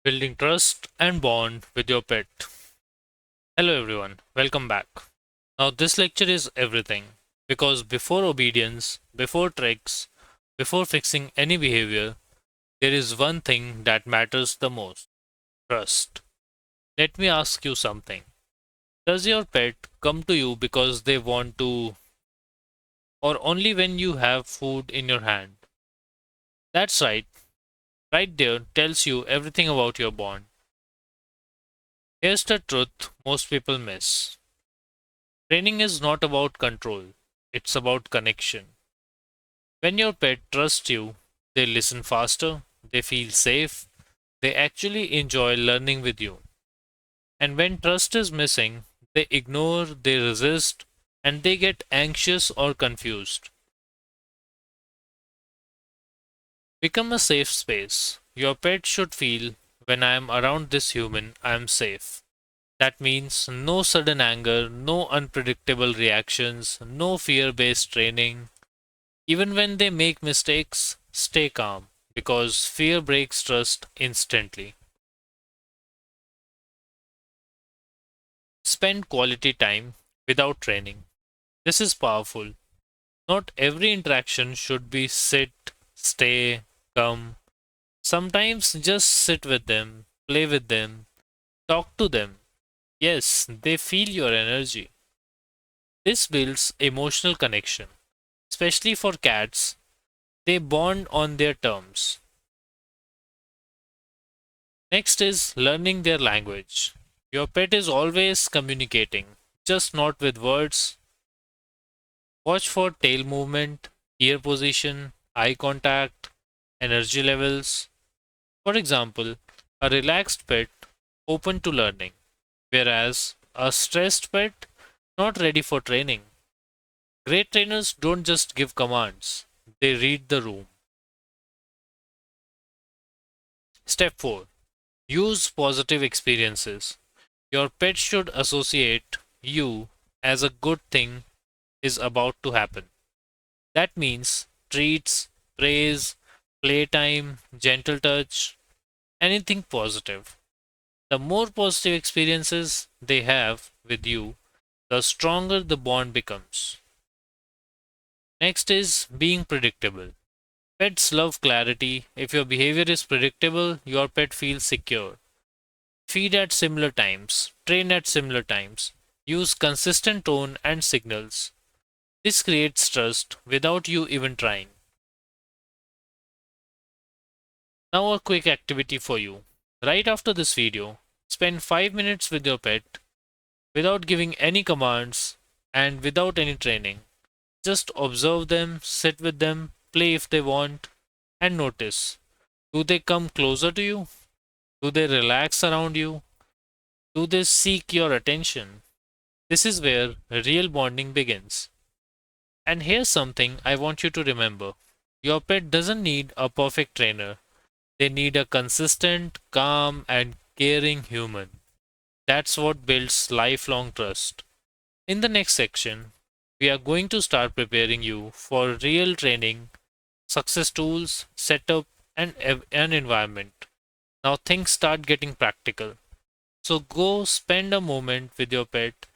Building trust and bond with your pet. Hello everyone, welcome back. Now this lecture is everything because before obedience, before tricks, before fixing any behavior, there is one thing that matters the most: trust. Let me ask you something. Does your pet come to you because they want to, or only when you have food in your hand? That's right, right there tells you everything about your bond. Here's the truth most people miss: training is not about control, it's about connection. When your pet trusts you, they listen faster, they feel safe, they actually enjoy learning with you. And when trust is missing, they ignore, they resist, and they get anxious or confused. Become a safe space. Your pet should feel, when I am around this human, I am safe. That means no sudden anger, no unpredictable reactions, no fear based training. Even when they make mistakes, stay calm because fear breaks trust instantly. Spend quality time without training. This is powerful. Not every interaction should be sit, stay, come. Sometimes just sit with them, play with them, talk to them. Yes, they feel your energy. This builds emotional connection, especially for cats. They bond on their terms. Next is learning their language. Your pet is always communicating, just not with words. Watch for tail movement, ear position, eye contact, energy levels. For example, a relaxed pet open to learning, whereas a stressed pet not ready for training. Great trainers don't just give commands, they read the room. Step 4. Use positive experiences. Your pet should associate you as a good thing is about to happen. That means treats, praise, playtime, gentle touch, anything positive. The more positive experiences they have with you, the stronger the bond becomes. Next is being predictable. Pets love clarity. If your behavior is predictable, your pet feels secure. Feed at similar times, train at similar times, use consistent tone and signals. This creates trust without you even trying. Now, a quick activity for you. Right after this video, spend 5 minutes with your pet without giving any commands and without any training. Just observe them, sit with them, play if they want, and notice. Do they come closer to you? Do they relax around you? Do they seek your attention? This is where real bonding begins. And here's something I want you to remember: your pet doesn't need a perfect trainer, they need a consistent, calm, and caring human. That's what builds lifelong trust. In the next section, we are going to start preparing you for real training, success tools, setup, and an environment. Now things start getting practical. So go spend a moment with your pet,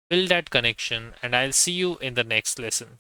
build that connection, and I'll see you in the next lesson.